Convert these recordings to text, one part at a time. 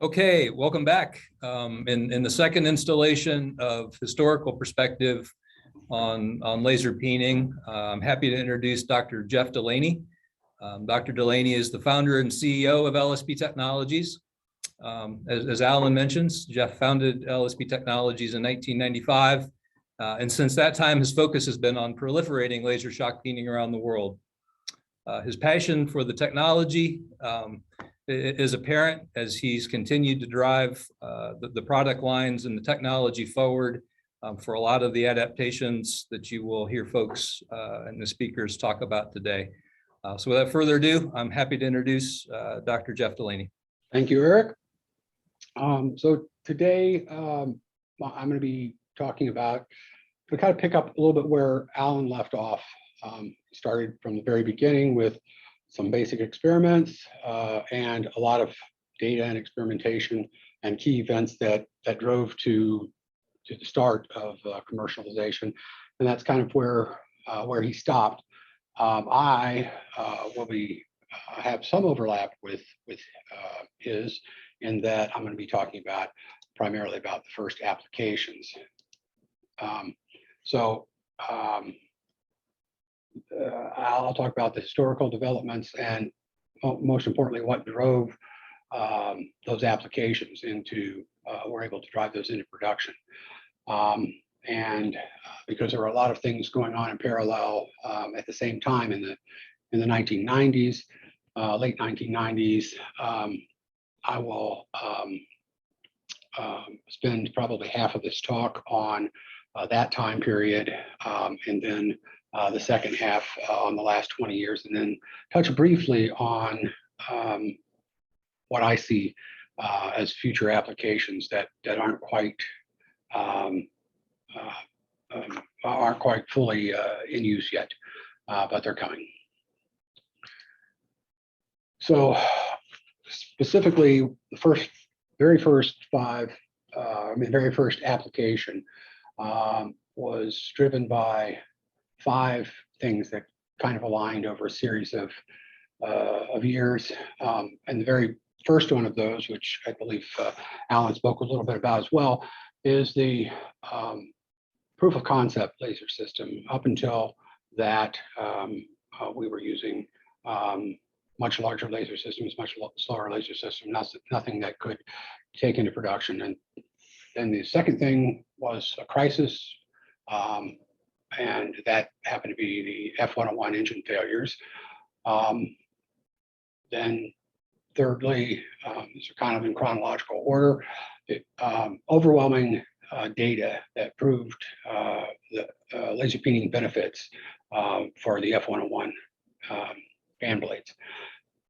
Okay, welcome back. In the second installation of historical perspective on laser peening, I'm happy to introduce Dr. Jeff Delaney. Dr. Delaney is the founder and CEO of LSP Technologies. As Alan mentions, Jeff founded LSP Technologies in 1995, and since that time, his focus has been on proliferating laser shock peening around the world. His passion for the technology is apparent as he's continued to drive the product lines and the technology forward for a lot of the adaptations that you will hear folks and the speakers talk about today. So without further ado, I'm happy to introduce Dr. Jeff Delaney. Thank you, Eric. So today I'm going to be talking about, to kind of pick up a little bit where Alan left off. Started from the very beginning with some basic experiments and a lot of data and experimentation and key events that drove to the start of commercialization, and that's kind of where he stopped. I will be have some overlap with his, in that I'm going to be talking about primarily about the first applications. I'll talk about the historical developments and most importantly, what drove those applications into, we're able to drive those into production. Because there were a lot of things going on in parallel at the same time in the 1990s, late 1990s, I will spend probably half of this talk on that time period, and then the second half on the last 20 years, and then touch briefly on what I see as future applications that aren't quite fully in use yet, but they're coming. So specifically, the very first application was driven by 5 things that kind of aligned over a series of years. And the very first one of those, which I believe Alan spoke a little bit about as well, is the proof of concept laser system. Up until that, we were using much larger laser systems, much slower laser systems, nothing that could take into production. And then the second thing was a crisis, and that happened to be the F-101 engine failures. Then thirdly, these are kind of in chronological order, overwhelming data that proved the laser peening benefits for the F-101 fan blades.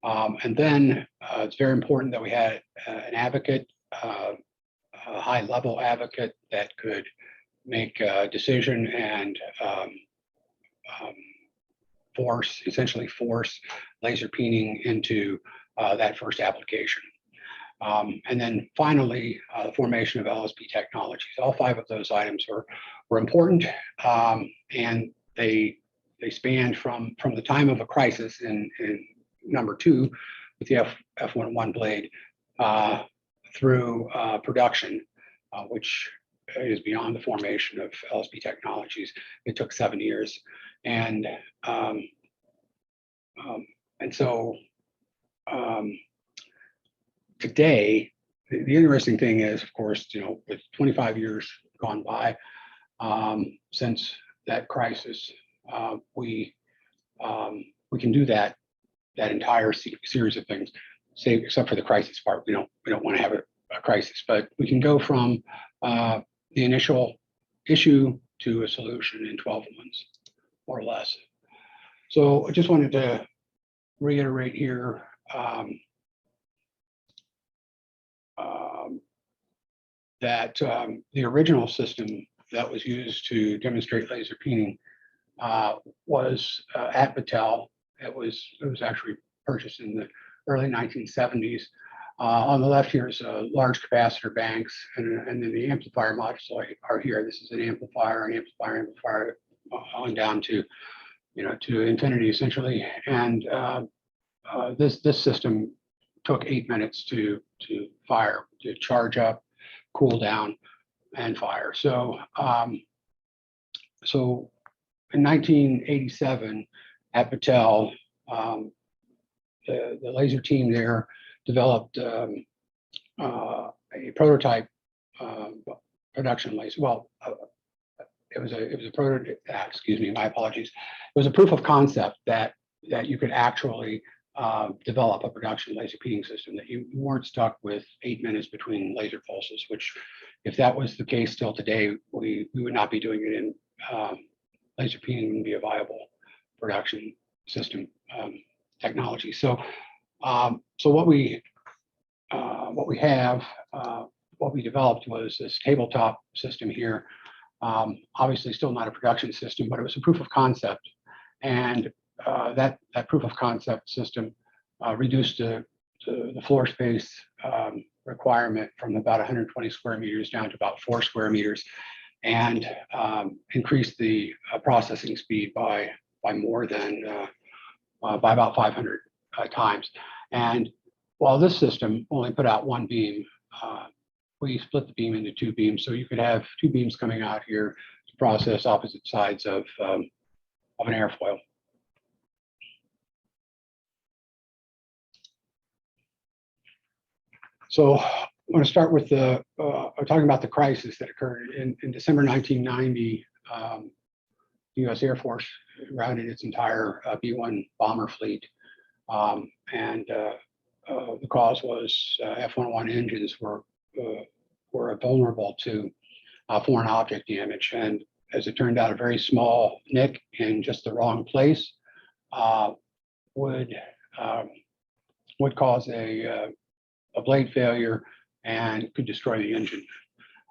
And then it's very important that we had an advocate, a high-level advocate that could make a decision and essentially force laser peening into that first application. And then finally, the formation of LSP Technologies. All 5 of those items were important, and they spanned from the time of a crisis in number 2 with the F-101 blade through production, which is beyond the formation of LSP Technologies. It took 7 years, and so today, the interesting thing is, of course, with 25 years gone by since that crisis, we can do that entire series of things, say, except for the crisis part. We don't want to have a crisis, but we can go from the initial issue to a solution in 12 months, more or less. So I just wanted to reiterate here that the original system that was used to demonstrate laser peening was at Battelle. It was actually purchased in the early 1970s. On the left here is large capacitor banks, and then the amplifier modules are here. This is an amplifier, on down to to infinity essentially. And this system took 8 minutes to fire, to charge up, cool down, and fire. So so in 1987 at Patel, the laser team there developed a prototype production laser. Well, it was a prototype. Excuse me, my apologies. It was a proof of concept that you could actually develop a production laser peating system, that you weren't stuck with 8 minutes between laser pulses, which, if that was the case still today, we would not be doing it in laser peating. Wouldn't be a viable production system technology. So what we developed was this tabletop system here. Obviously still not a production system, but it was a proof of concept. And that proof of concept system reduced the floor space requirement from about 120 square meters down to about 4 square meters, and increased the processing speed by more than by about 500 times. And while this system only put out one beam, we split the beam into 2 beams, so you could have 2 beams coming out here to process opposite sides of an airfoil. So I'm going to start with talking about the crisis that occurred in December 1990. The U.S. Air Force routed its entire B-1 bomber fleet, and the cause was F-101 engines were vulnerable to foreign object damage, and as it turned out, a very small nick in just the wrong place would cause a blade failure and could destroy the engine.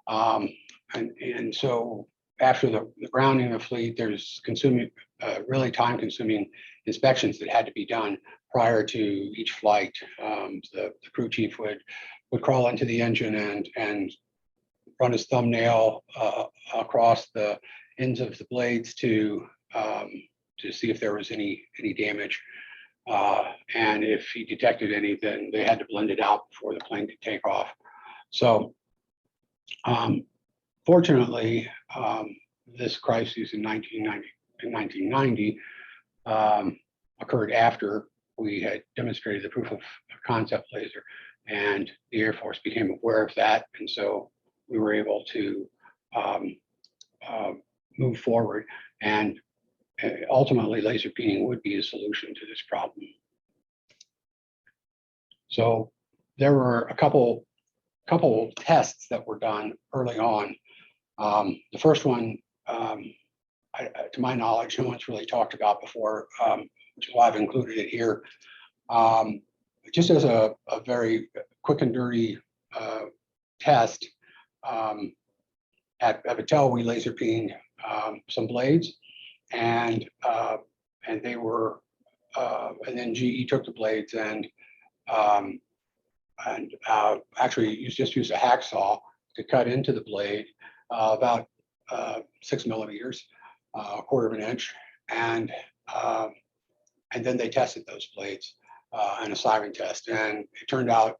And so after the grounding of the fleet, there's really time-consuming inspections that had to be done prior to each flight. The crew chief would crawl into the engine and run his thumbnail across the ends of the blades to see if there was any damage. And if he detected any, then they had to blend it out before the plane could take off. So fortunately, this crisis in 1990 occurred after we had demonstrated the proof of concept laser, and the Air Force became aware of that, and so we were able to move forward, and ultimately laser peening would be a solution to this problem. So there were a couple tests that were done early on. The first one, to my knowledge, no one's really talked about before, which is why I've included it here. Just as a very quick and dirty test, at Patel, we laser peened some blades, and they were, and then GE took the blades and actually just used a hacksaw to cut into the blade about 6 millimeters, a quarter of an inch, and then they tested those blades in a siren test, and it turned out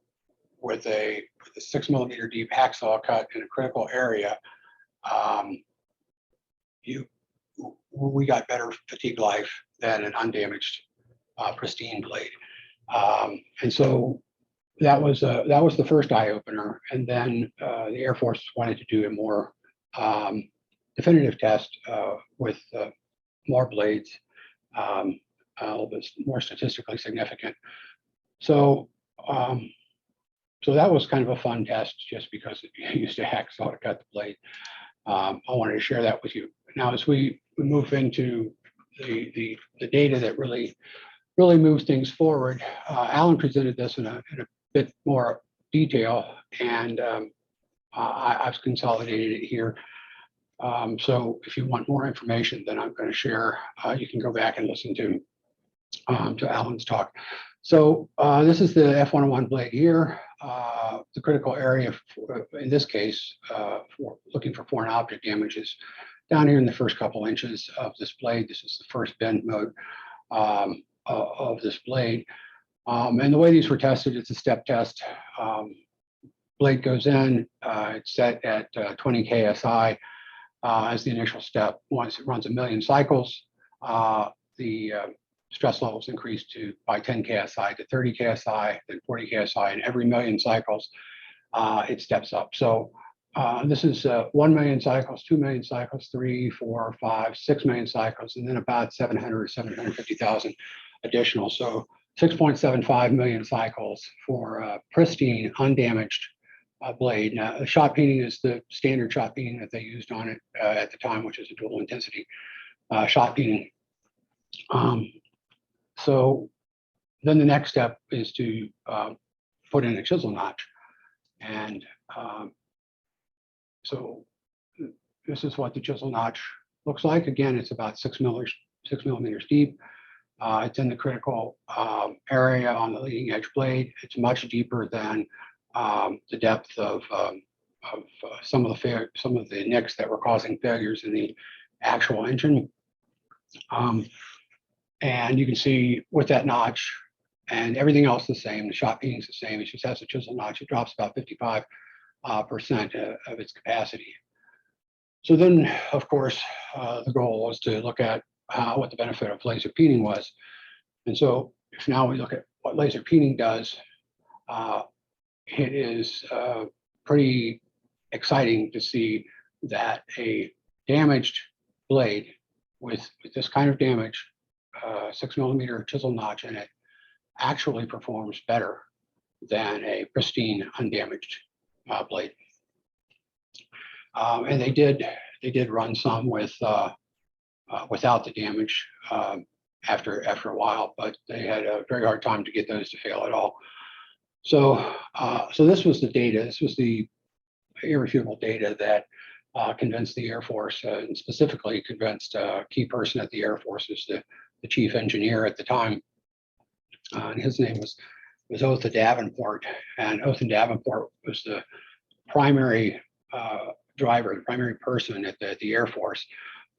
with a 6 millimeter deep hacksaw cut in a critical area, we got better fatigue life than an undamaged, pristine blade, and so that was the first eye opener. And then the Air Force wanted to do a more definitive test with more blades, a little bit more statistically significant. So that was kind of a fun test, just because it used a hacksaw to cut the blade. I wanted to share that with you. Now, as we move into the data that really moves things forward, Alan presented this in a bit more detail, and I've consolidated it here. So if you want more information than I'm going to share, you can go back and listen to Alan's talk. So this is the F-101 blade here. The critical area, in this case, for looking for foreign object damage is down here in the first couple inches of this blade. This is the first bend mode of this blade. And the way these were tested, it's a step test. Blade goes in, it's set at 20 KSI as the initial step. Once it runs 1,000,000 cycles, the stress levels increase by 10 KSI to 30 KSI, then 40 KSI, and every 1,000,000 cycles, it steps up. So this is 1,000,000 cycles, 2,000,000 cycles, 3, 4, 5, 6,000,000 cycles, and then about 700 or 750,000 additional. So 6.75 million cycles for a pristine, undamaged blade. Now, the shot peening is the standard shot peening that they used on it at the time, which is a dual intensity shot peening. So then the next step is to put in a chisel notch. And so this is what the chisel notch looks like. Again, it's about 6 millimeters deep. It's in the critical area on the leading edge blade. It's much deeper than the depth of some of the nicks that were causing failures in the actual engine. And you can see with that notch and everything else the same, the shot peening is the same. It just has a chisel notch. It drops about 55% of its capacity. So then, of course, the goal was to look at what the benefit of laser peening was. And so if now we look at what laser peening does, it is pretty exciting to see that a damaged blade with this kind of damage, 6 millimeter chisel notch in it, actually performs better than a pristine, undamaged blade. And they did run some without the damage after a while, but they had a very hard time to get those to fail at all. So this was the data. This was the irrefutable data that convinced the Air Force, and specifically convinced a key person at the Air Force, was the chief engineer at the time. And his name was Otha Davenport. And Otha Davenport was the primary driver, the primary person at the Air Force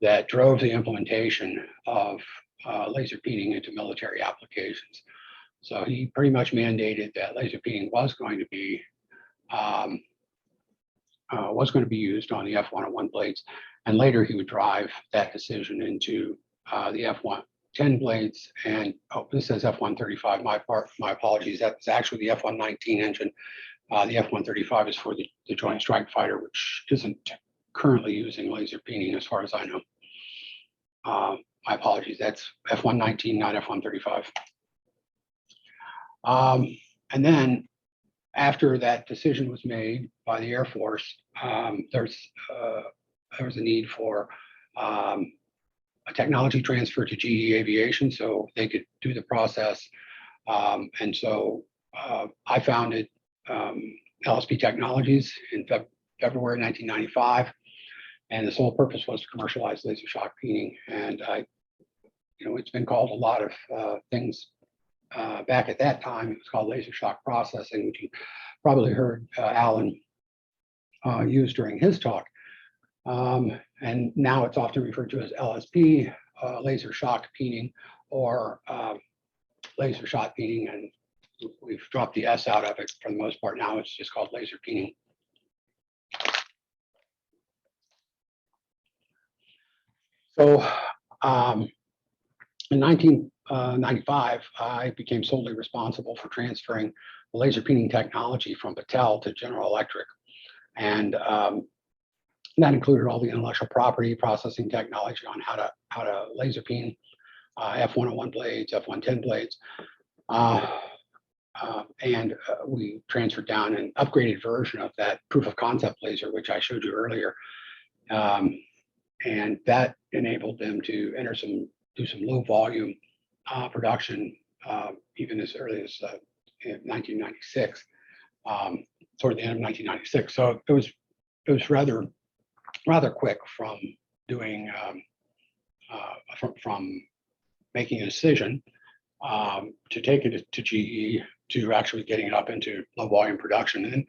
that drove the implementation of laser peening into military applications. So he pretty much mandated that laser peening was going to be used on the F-101 blades, and later he would drive that decision into the F-110 blades. And this says F-135. My apologies. That's actually the F-119 engine. The F-135 is for the Joint Strike Fighter, which isn't currently using laser peening, as far as I know. My apologies. That's F-119, not F-135. And then after that decision was made by the Air Force, there was a need for a technology transfer to GE Aviation so they could do the process. And so I founded LSP Technologies in February 1995, and the sole purpose was to commercialize laser shock peening. And it's been called a lot of things. Back at that time, it was called laser shock processing, which you probably heard Alan use during his talk. And now it's often referred to as LSP, laser shock peening, or laser shot peening, and we've dropped the S out of it for the most part. Now it's just called laser peening. So in 1995, I became solely responsible for transferring the laser peening technology from Battelle to General Electric. And that included all the intellectual property, processing technology on how to laser peen F-101 blades, F-110 blades. And we transferred down an upgraded version of that proof of concept laser, which I showed you earlier. And that enabled them to do some low volume production, even as early as 1996, toward the end of 1996. So it was rather quick from doing from making a decision to take it to GE to actually getting it up into low volume production. And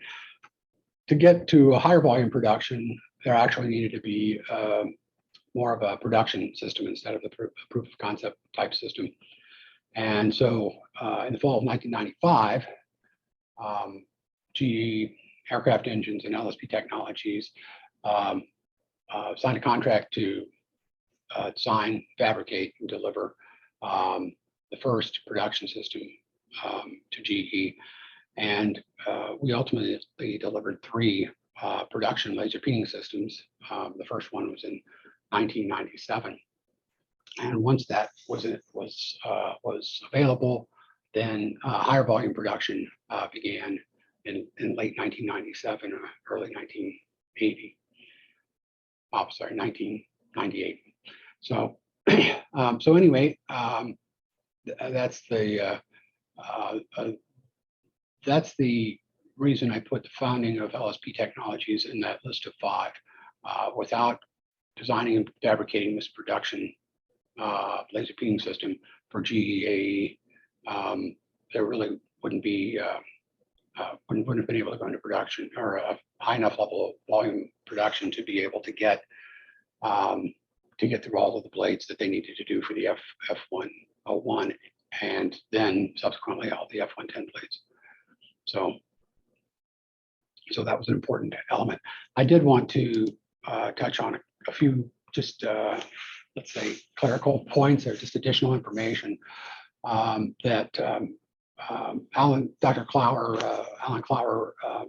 to get to a higher volume production, there actually needed to be more of a production system instead of the proof of concept type system. And so in the fall of 1995, GE Aircraft Engines and LSP Technologies signed a contract to design, fabricate, and deliver the first production system to GE. And we ultimately delivered 3 production laser peening systems. The first one was in 1997. And once that was available, then higher volume production began in late 1997 or early 1980. Oh, sorry, 1998. So, so anyway, that's the reason I put the founding of LSP Technologies in that list of 5. Without designing and fabricating this production laser peening system for GE, there really wouldn't have been able to go into production or a high enough level of volume production to be able to get through all of the blades that they needed to do for the F101 and then subsequently all the F110 blades. So that was an important element. I did want to touch on a few just let's say clerical points or just additional information that Alan Clower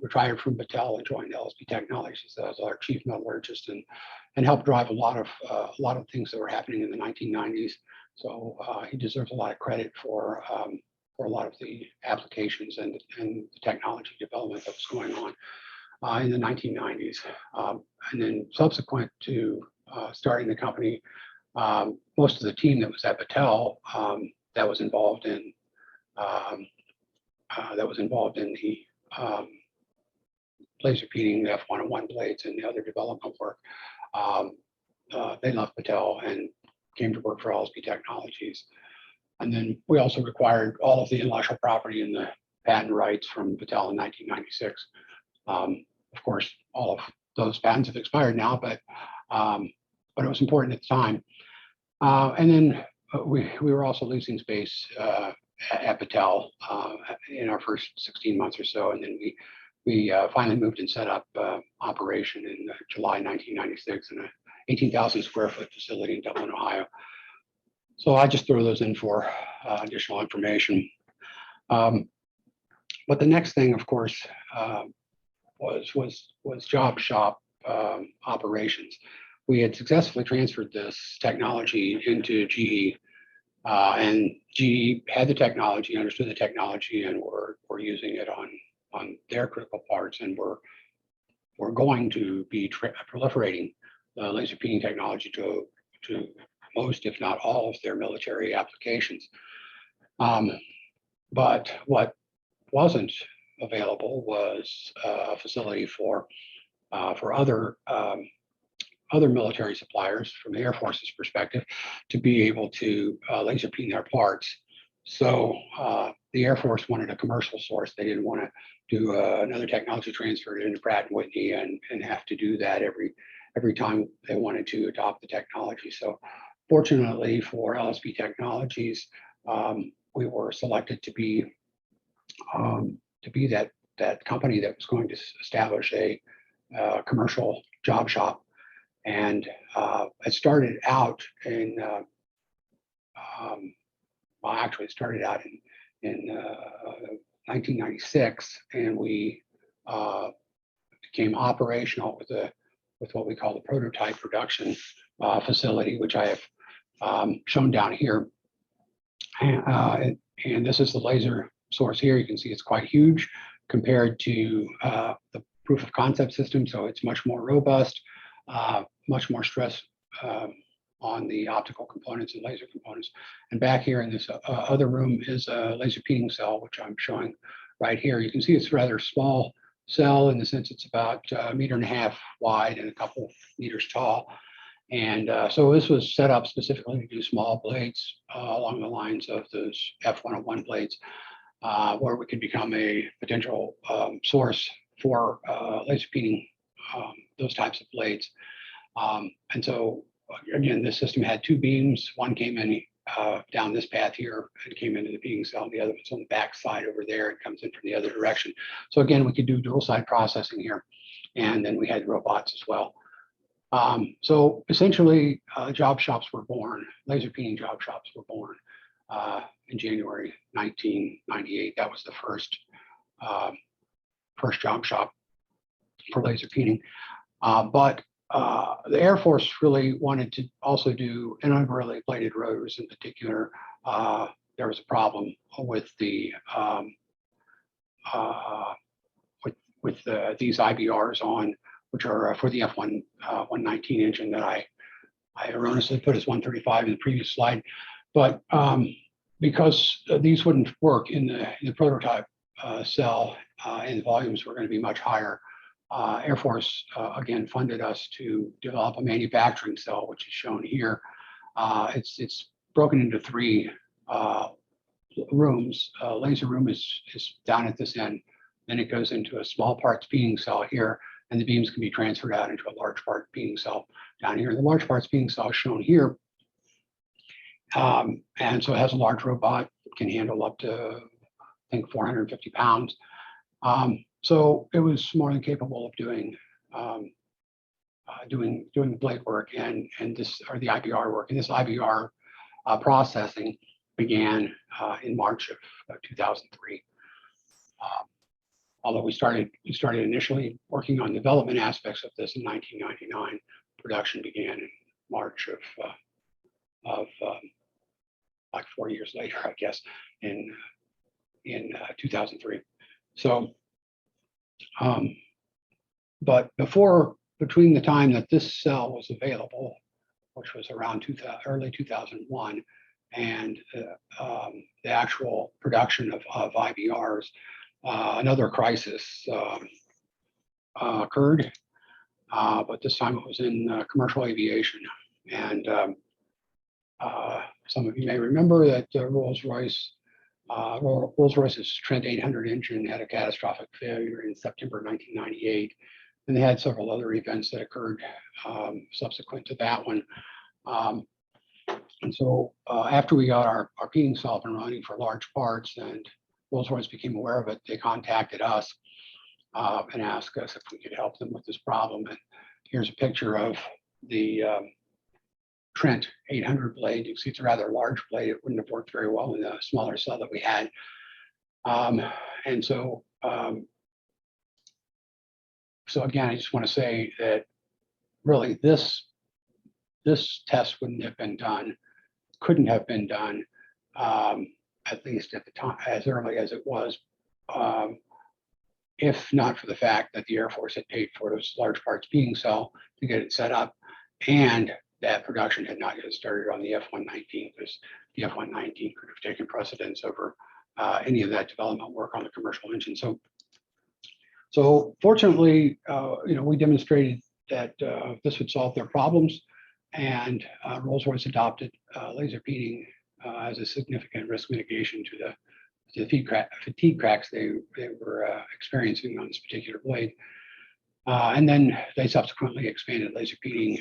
retired from Battelle and joined LSP Technologies as our chief metallurgist and helped drive a lot of things that were happening in the 1990s. So he deserves a lot of credit for a lot of the applications and the technology development that was going on in the 1990s. And then subsequent to starting the company, most of the team that was at Battelle that was involved in the laser peening, the F101 blades, and the other development work. They left Battelle and came to work for LSP Technologies. And then we also required all of the intellectual property and the patent rights from Battelle in 1996. Of course, all of those patents have expired now, but it was important at the time. And then we were also leasing space at Battelle in our first 16 months or so, and then we finally moved and set up operation in July 1996 in a 18,000 square foot facility in Dublin, Ohio. So I just throw those in for additional information. But the next thing, of course, was job shop operations. We had successfully transferred this technology into GE, and GE had the technology, understood the technology, and were using it on their critical parts, and were going to be proliferating laser peening technology to most, if not all, of their military applications. But what wasn't available was a facility for other military suppliers from the Air Force's perspective to be able to laser peen their parts. So the Air Force wanted a commercial source. They didn't want to do another technology transfer into Pratt & Whitney and have to do that every time they wanted to adopt the technology. So fortunately for LSP Technologies, we were selected to be that company that was going to establish a commercial job shop. And it started out in, actually it started out in 1996, and we became operational with what we call the prototype production facility, which I have shown down here. And this is the laser source here. You can see it's quite huge compared to the proof of concept system. So it's much more robust, much more stress on the optical components and laser components. And back here in this other room is a laser peening cell, which I'm showing right here. You can see it's a rather small cell in the sense it's about 1.5 meters wide and a couple of meters tall. And so this was set up specifically to do small blades along the lines of those F101 blades, where we could become a potential source for laser peening those types of blades. And so again, this system had 2 beams. One came in down this path here and came into the beating cell. The other one's on the back side over there. It comes in from the other direction. So again, we could do dual side processing here. And then we had robots as well. So essentially, job shops were born. Laser peening job shops were born in January 1998. That was the first job shop for laser peening. But the Air Force really wanted to also do inargurately bladed rotors in particular. There was a problem with the these IBRs on, which are for the F119 engine that I erroneously put as 135 in the previous slide. But because these wouldn't work in the prototype cell and the volumes were going to be much higher, Air Force again funded us to develop a manufacturing cell, which is shown here. It's broken into three rooms. Laser room is down at this end. Then it goes into a small parts peening cell here, and the beams can be transferred out into a large part peening cell down here. The large parts peening cell is shown here. And so it has a large robot, can handle up to, I think, 450 pounds. So it was more than capable of doing the blade work and this, or the IBR work. And this IBR processing began in March of 2003. Although we started initially working on development aspects of this in 1999, production began in March of like 4 years later, I guess, in 2003. So, but between the time that this cell was available, which was around early 2001, and the actual production of IBRs, another crisis occurred, but this time it was in commercial aviation. And some of you may remember that Rolls-Royce's Trent 800 engine had a catastrophic failure in September 1998. And they had several other events that occurred subsequent to that one. And so after we got our peening cell up and running for large parts and Rolls-Royce became aware of it, they contacted us and asked us if we could help them with this problem. And here's a picture of the Trent 800 blade. You can see it's a rather large blade. It wouldn't have worked very well in the smaller cell that we had. And so, so again, I just want to say that really this test wouldn't have been done, couldn't have been done, at least at the time, as early as it was, if not for the fact that the Air Force had paid for this large parts peening cell to get it set up, and that production had not yet started on the F119, because the F119 could have taken precedence over any of that development work on the commercial engine. So fortunately, we demonstrated that this would solve their problems, and Rolls-Royce adopted laser peening as a significant risk mitigation to the fatigue cracks they were experiencing on this particular blade. And then they subsequently expanded laser peening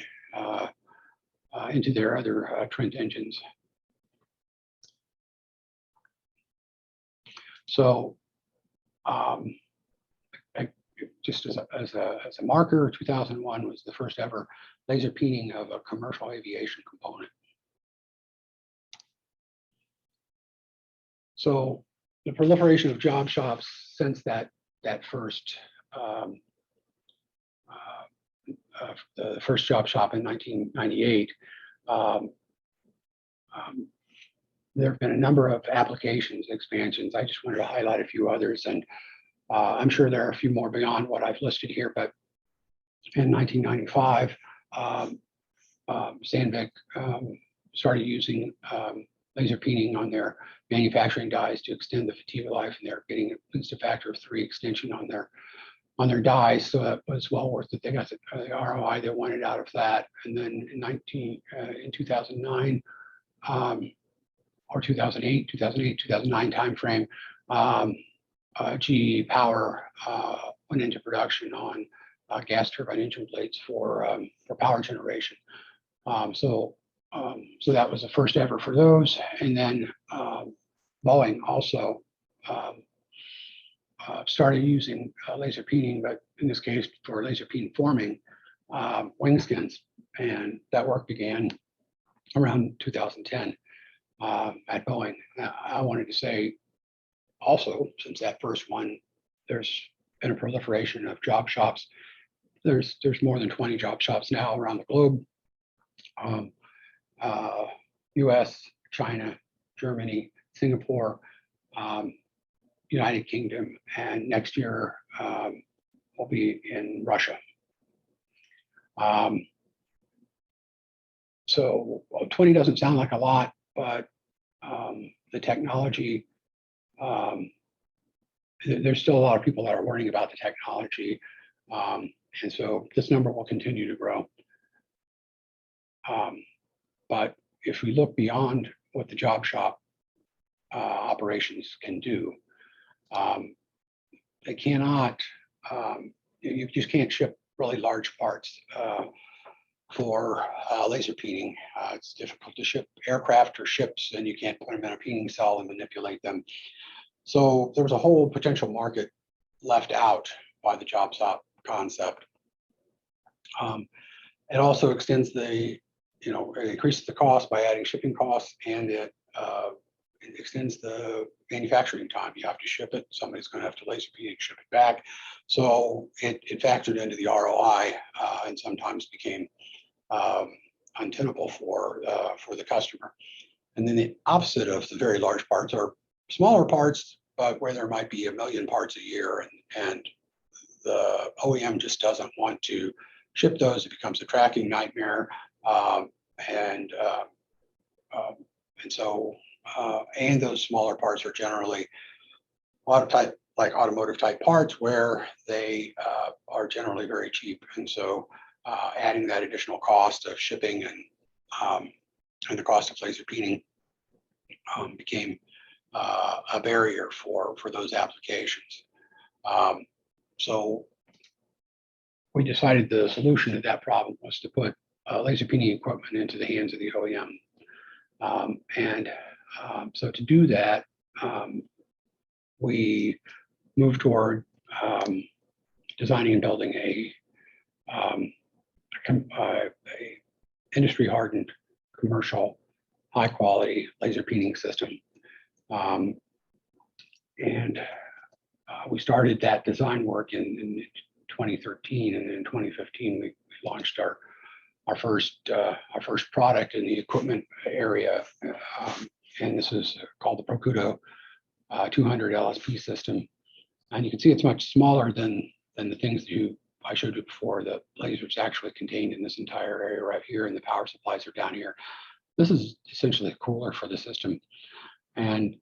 into their other Trent engines. So just as a marker, 2001 was the first ever laser peening of a commercial aviation component. So the proliferation of job shops since that first the first job shop in 1998, there have been a number of applications, expansions. I just wanted to highlight a few others, and I'm sure there are a few more beyond what I've listed here. But in 1995, Sandvik started using laser peening on their manufacturing dies to extend the fatigue life, and they're getting at least a factor of 3 extension on their dies. So that was well worth it. They got the ROI they wanted out of that. And then in 2009 or 2008, 2009 timeframe, GE Power went into production on gas turbine engine blades for power generation. So So that was the first ever for those. And then Boeing also started using laser peening, but in this case for laser peen forming wing skins. And that work began around 2010 at Boeing. I wanted to say also, since that first one, there's been a proliferation of job shops. There's more than 20 job shops now around the globe. US, China, Germany, Singapore, United Kingdom, and next year will be in Russia. So 20 doesn't sound like a lot, but the technology, there's still a lot of people that are learning about the technology. And so this number will continue to grow. But if we look beyond what the job shop operations can do, they cannot, you just can't ship really large parts for laser peening. It's difficult to ship aircraft or ships, and you can't put them in a peening cell and manipulate them. So there was a whole potential market left out by the job shop concept. It also extends the, it increases the cost by adding shipping costs, and it extends the manufacturing time. You have to ship it. Somebody's going to have to laser peen and ship it back. So it factored into the ROI and sometimes became untenable for the customer. And then the opposite of the very large parts are smaller parts, but where there might be 1 million parts a year, and the OEM just doesn't want to ship those. It becomes a tracking nightmare, and those smaller parts are generally automotive type parts, where they are generally very cheap. And so adding that additional cost of shipping and the cost of laser peening became a barrier for those applications. So we decided the solution to that problem was to put laser peening equipment into the hands of the OEM. So to do that, we moved toward designing and building a industry-hardened, commercial, high-quality laser peening system. We started that design work in 2013, and in 2015 we launched our first product in the equipment area, and this is called the Procuto 200 LSP system. And you can see it's much smaller than the things I showed you before. The lasers actually contained in this entire area right here, and the power supplies are down here. This is essentially a cooler for the system. And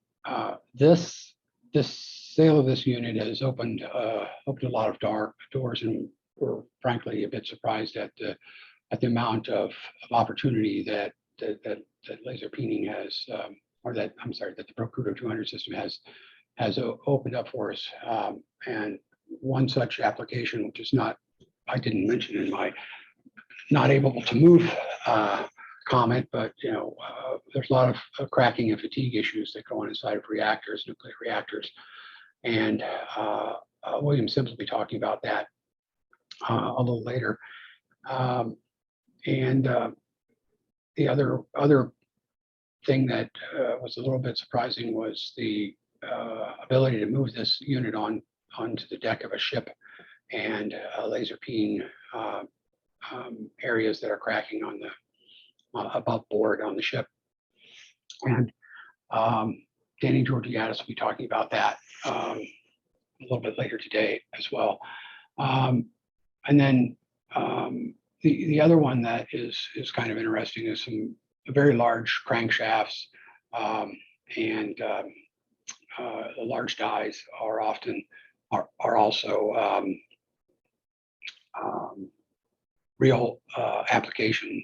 this sale of this unit has opened a lot of doors, and we're frankly a bit surprised at the amount of opportunity that laser peening has, that the Procuto 200 system has opened up for us. And one such application, which is I didn't mention in my not able to move comment, but there's a lot of cracking and fatigue issues that go on inside of reactors, nuclear reactors, and William Sims will be talking about that a little later. The other thing that was a little bit surprising was the ability to move this unit onto the deck of a ship and laser peen areas that are cracking on the above board on the ship. And Danny Georgiadis will be talking about that a little bit later today as well. And then the other one that is kind of interesting is some very large crankshafts, and the large dies are also real application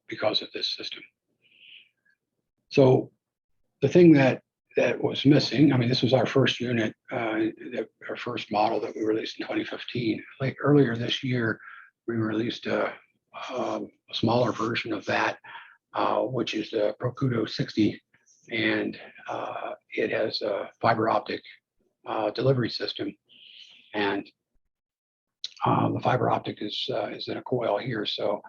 because of this system. So the thing that was missing, this was our first unit, our first model that we released in 2015. Like earlier this year, we released a smaller version of that, which is the Procudo 60, and it has a fiber optic delivery system. And the fiber optic is in a coil here. So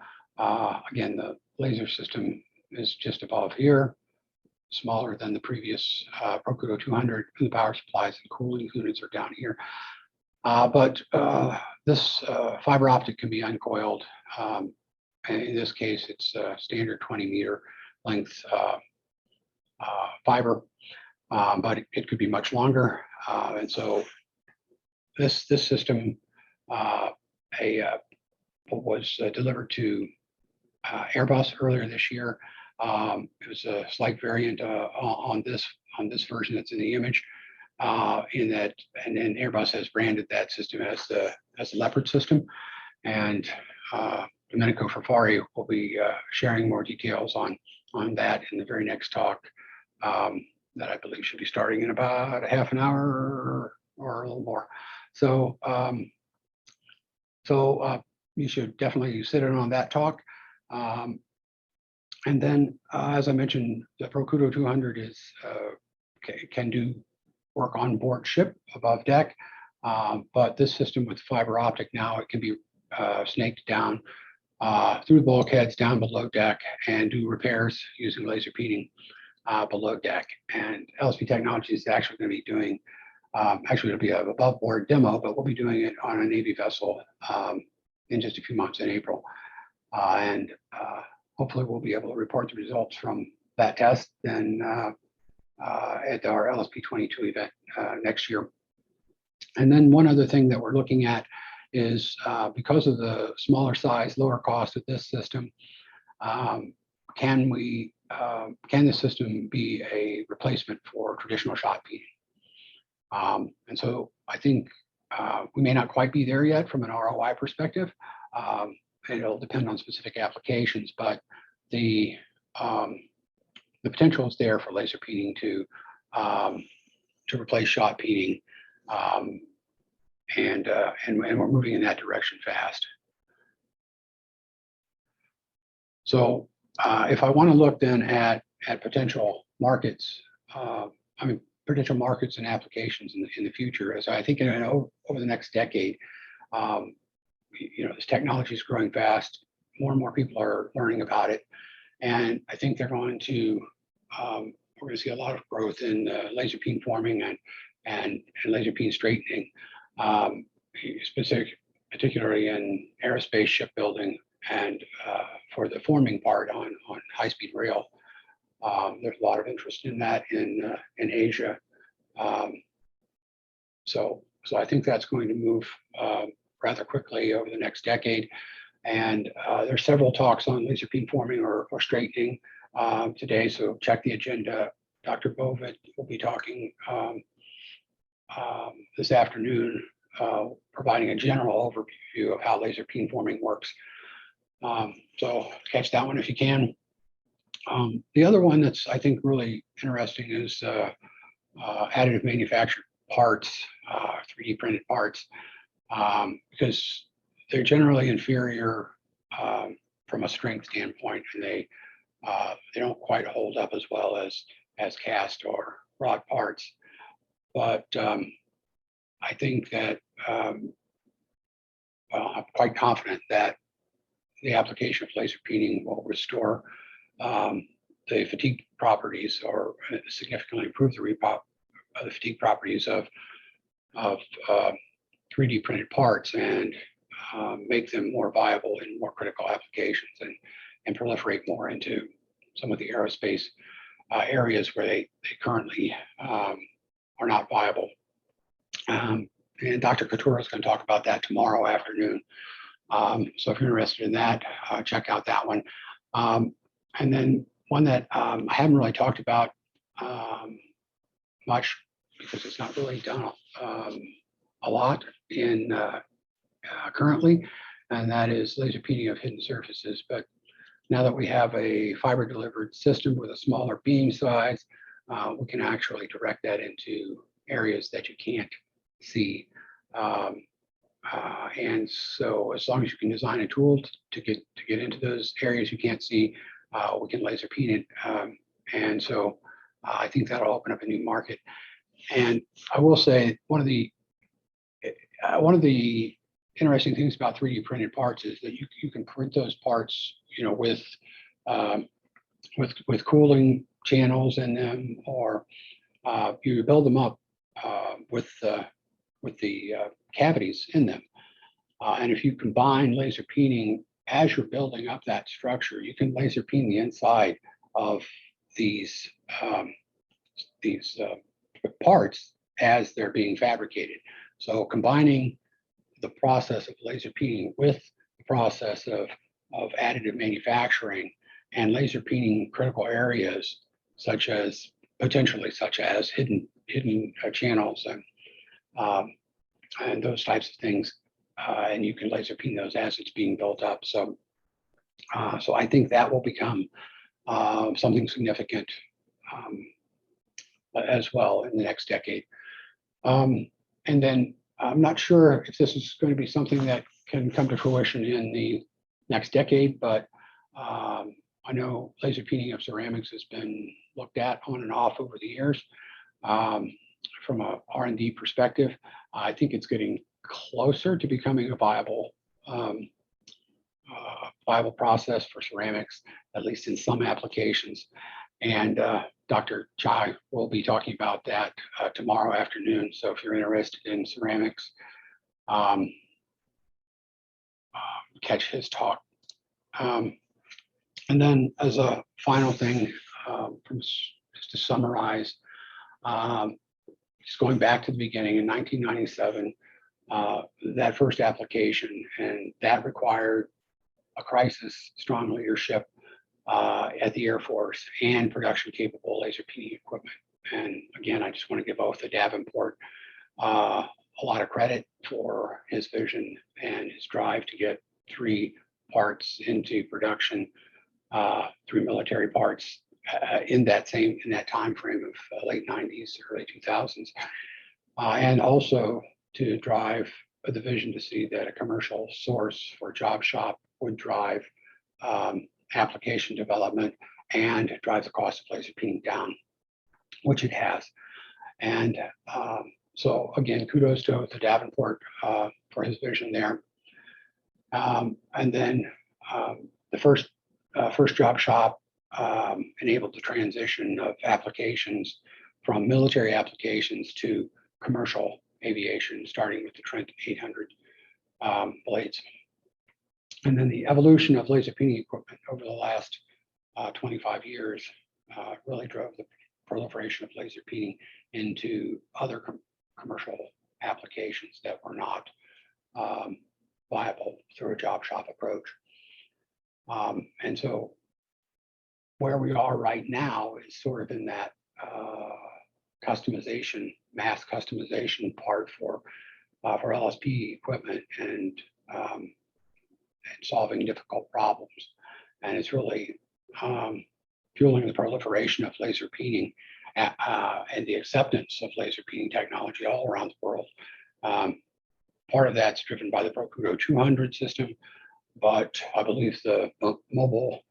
again, the laser system is just above here, smaller than the previous Procudo 200. The power supplies and cooling units are down here. But this fiber optic can be uncoiled. In this case, it's a standard 20-meter length fiber, but it could be much longer. And so this system was delivered to Airbus earlier this year. It was a slight variant on this version that's in the image. In that, and then Airbus has branded that system as the Leopard system, and Domenico Ferrari will be sharing more details on that in the very next talk that I believe should be starting in about a half an hour or a little more. So you should definitely sit in on that talk. And then, as I mentioned, the Procudo 200 is can do work on board ship above deck, but this system with fiber optic now, it can be snaked down through bulkheads down below deck and do repairs using laser peening below deck. And LSP Technologies is actually going to be doing, actually it'll be an above board demo, but we'll be doing it on a Navy vessel in just a few months in April. And hopefully we'll be able to report the results from that test and at our LSP 22 event next year. And then one other thing that we're looking at is because of the smaller size, lower cost of this system, can the system be a replacement for traditional shot peening? And so I think we may not quite be there yet from an ROI perspective. It'll depend on specific applications, but the potential is there for laser peening to replace shot peening, and we're moving in that direction fast. So if I want to look then at potential markets, potential markets and applications in the future, as I think over the next decade, this technology is growing fast. More and more people are learning about it, and I think they're going to we're going to see a lot of growth in laser peen forming and laser peen straightening, particularly in aerospace, shipbuilding, and for the forming part on high-speed rail. There's a lot of interest in that in Asia. So I think that's going to move rather quickly over the next decade. And there's several talks on laser peen forming or straightening today, so check the agenda. Dr. Bovid will be talking this afternoon, providing a general overview of how laser peen forming works. So catch that one if you can. The other one that's, I think, really interesting is additive manufactured parts, 3D printed parts, because they're generally inferior from a strength standpoint, and they don't quite hold up as well as cast or wrought parts. But I think that I'm quite confident that the application of laser peening will restore the fatigue properties or significantly improve the fatigue properties of 3D printed parts and make them more viable in more critical applications and proliferate more into some of the aerospace areas where they currently are not viable. And Dr. Couture is going to talk about that tomorrow afternoon. So if you're interested in that, check out that one. And then one that I haven't really talked about much because it's not really done a lot in currently, and that is laser peening of hidden surfaces. But now that we have a fiber delivered system with a smaller beam size, we can actually direct that into areas that you can't see. And so as long as you can design a tool to get into those areas you can't see, we can laser peen it. And so I think that'll open up a new market. And I will say one of the interesting things about 3D printed parts is that you can print those parts, with cooling channels in them, or you build them up with the cavities in them. And if you combine laser peening as you're building up that structure, you can laser peen the inside of these parts as they're being fabricated. So combining the process of laser peening with the process of additive manufacturing and laser peening critical areas, such as hidden channels and those types of things, and you can laser peen those as it's being built up. So I think that will become something significant as well in the next decade. And then I'm not sure if this is going to be something that can come to fruition in the next decade, but I know laser peening of ceramics has been looked at on and off over the years. From a R&D perspective, I think it's getting closer to becoming a viable process for ceramics, at least in some applications. And Dr. Chai will be talking about that tomorrow afternoon. So if you're interested in ceramics, catch his talk. And then as a final thing, just to summarize, just going back to the beginning in 1997, that first application, and that required a crisis strong leadership at the Air Force and production capable laser peening equipment. And again, I just want to give both the Davenport a lot of credit for his vision and his drive to get 3 parts into production, 3 military parts in that time frame of late 90s, early 2000s, and also to drive the vision to see that a commercial source for job shop would drive application development and drive the cost of laser peening down, which it has. And so again, kudos to Davenport for his vision there. And then the first job shop enabled the transition of applications from military applications to commercial aviation, starting with the Trent 800 blades. And then the evolution of laser peening equipment over the last 25 years really drove the proliferation of laser peening into other commercial applications that were not viable through a job shop approach. And so where we are right now is sort of in that customization, mass customization part for LSP equipment and solving difficult problems. And it's really fueling the proliferation of laser peening and the acceptance of laser peening technology all around the world. Part of that's driven by the Procudo 200 system, but I believe the mobile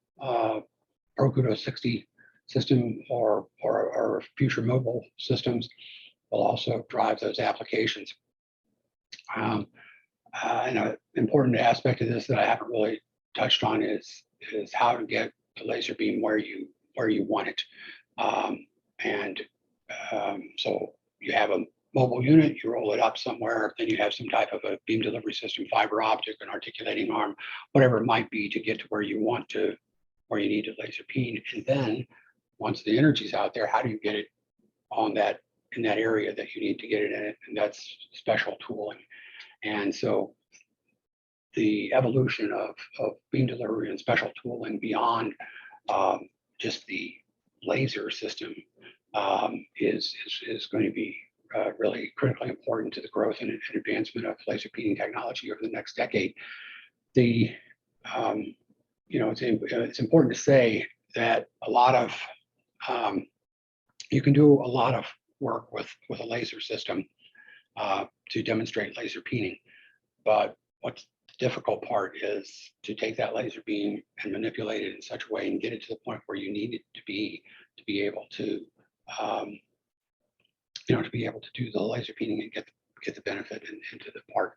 Procudo 60 system or future mobile systems will also drive those applications. And an important aspect of this that I haven't really touched on is how to get the laser beam where you want it. So you have a mobile unit, you roll it up somewhere, then you have some type of a beam delivery system, fiber optic, an articulating arm, whatever it might be to get to where you need to laser peen. And then once the energy's out there, how do you get it in that area that you need to get it in it? And that's special tooling. And so the evolution of beam delivery and special tooling beyond just the laser system is going to be really critically important to the growth and advancement of laser peening technology over the next decade. It's important to say that you can do a lot of work with a laser system to demonstrate laser peening, but what's difficult part is to take that laser beam and manipulate it in such a way and get it to the point where you need it to be able to, to be able to do the laser peening and get the benefit into the part.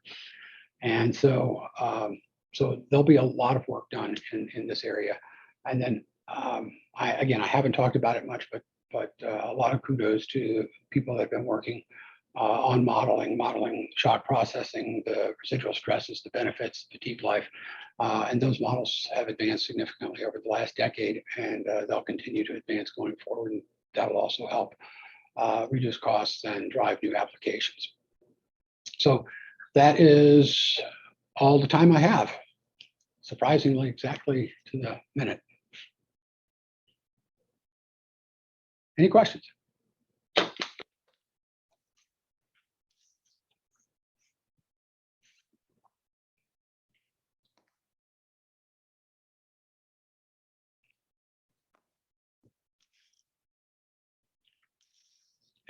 And so, so there'll be a lot of work done in this area. And then, I haven't talked about it much, but a lot of kudos to people that have been working on modeling shock processing, the residual stresses, the benefits, fatigue life. And those models have advanced significantly over the last decade, and they'll continue to advance going forward. And that will also help reduce costs and drive new applications. So that is all the time I have. Surprisingly, exactly to the minute. Any questions?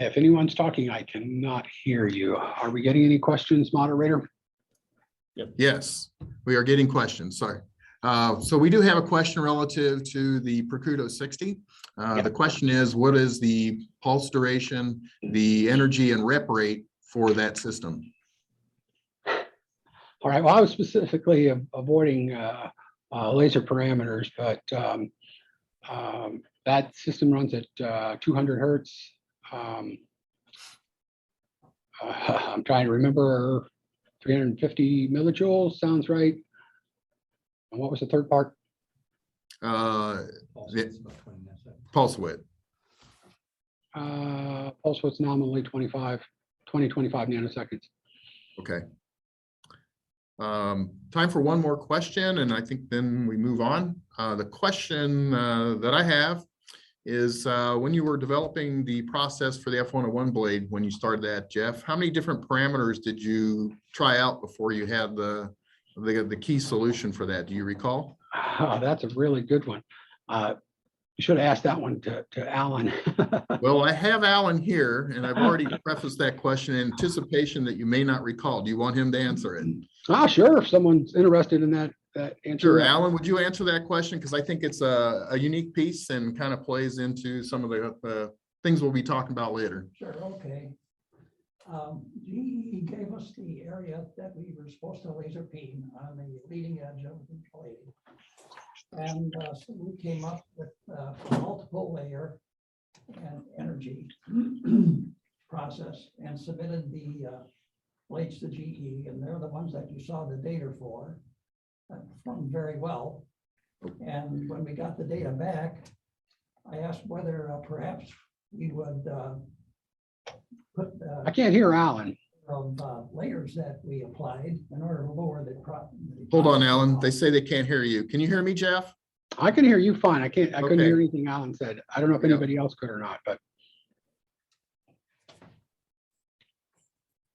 If anyone's talking, I cannot hear you. Are we getting any questions, moderator? Yes, we are getting questions. Sorry. So we do have a question relative to the Procuto 60. The question is, what is the pulse duration, the energy and rep rate for that system? All right. Well, I was specifically avoiding laser parameters, but that system runs at 200 hertz. I'm trying to remember, 350 millijoules sounds right. And what was the third part? Pulse width. Pulse width nominally 25 nanoseconds. Okay. Time for one more question, and I think then we move on. The question that I have is when you were developing the process for the F101 blade, when you started that, Jeff, how many different parameters did you try out before you had the key solution for that? Do you recall? Oh, that's a really good one. You should have asked that one to Alan. Well, I have Alan here, and I've already prefaced that question in anticipation that you may not recall. Do you want him to answer it? Sure. If someone's interested in that answer. Sure. Alan, would you answer that question? Because I think it's a unique piece and kind of plays into some of the things we'll be talking about later. Sure, okay. GE gave us the area that we were supposed to laser peen on the leading edge of the blade. And so we came up with a multiple layer and energy process and submitted the blades to GE, and they're the ones that you saw the data for. Performed very well. And when we got the data back, I asked whether perhaps we would put I can't hear Alan. of layers that we applied in order to lower the Hold on, Alan. They say they can't hear you. Can you hear me, Jeff? I can hear you fine. I couldn't Okay. hear anything Alan said. I don't know if anybody else could or not, but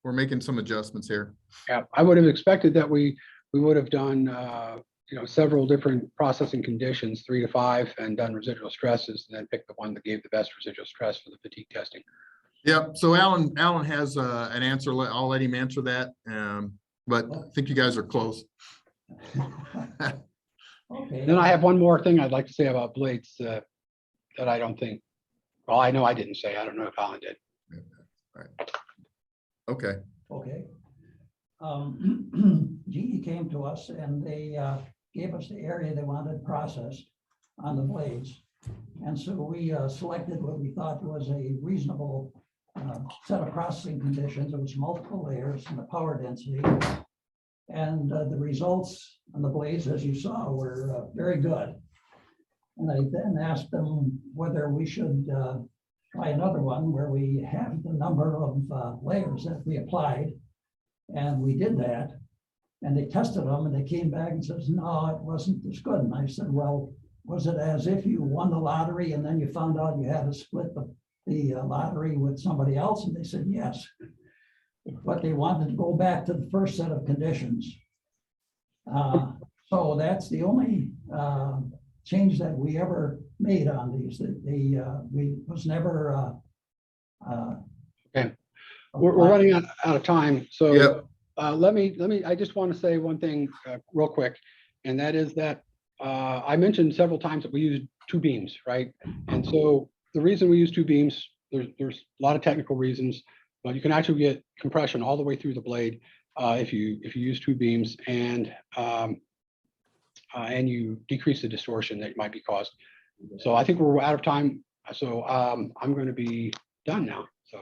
We're making some adjustments here. yeah, I would have expected that we would have done several different processing conditions, 3 to 5, and done residual stresses, and then pick the one that gave the best residual stress for the fatigue testing. Yep. So Alan has an answer. I'll let him answer that. But I think you guys are close. Okay. Then I have one more thing I'd like to say about blades that I don't think, well, I know I didn't say. I don't know if Alan did. All right. Okay. Okay. GE came to us and they gave us the area they wanted processed on the blades. And so we selected what we thought was a reasonable set of processing conditions. It was multiple layers and the power density. And the results on the blades, as you saw, were very good. And I then asked them whether we should try another one where we have the number of layers that we applied. And we did that. And they tested them and they came back and says, no, it wasn't as good. And I said, well, was it as if you won the lottery and then you found out you had to split the lottery with somebody else? And they said, yes. But they wanted to go back to the first set of conditions. So that's the only change that we ever made on these. We was never. Okay. We're running out of time. So Yep. I just want to say one thing real quick, and that is that I mentioned several times that we use two beams, right? And so the reason we use two beams, there's a lot of technical reasons, but you can actually get compression all the way through the blade if you use two beams, and you decrease the distortion that might be caused. So I think we're out of time. So I'm going to be done now.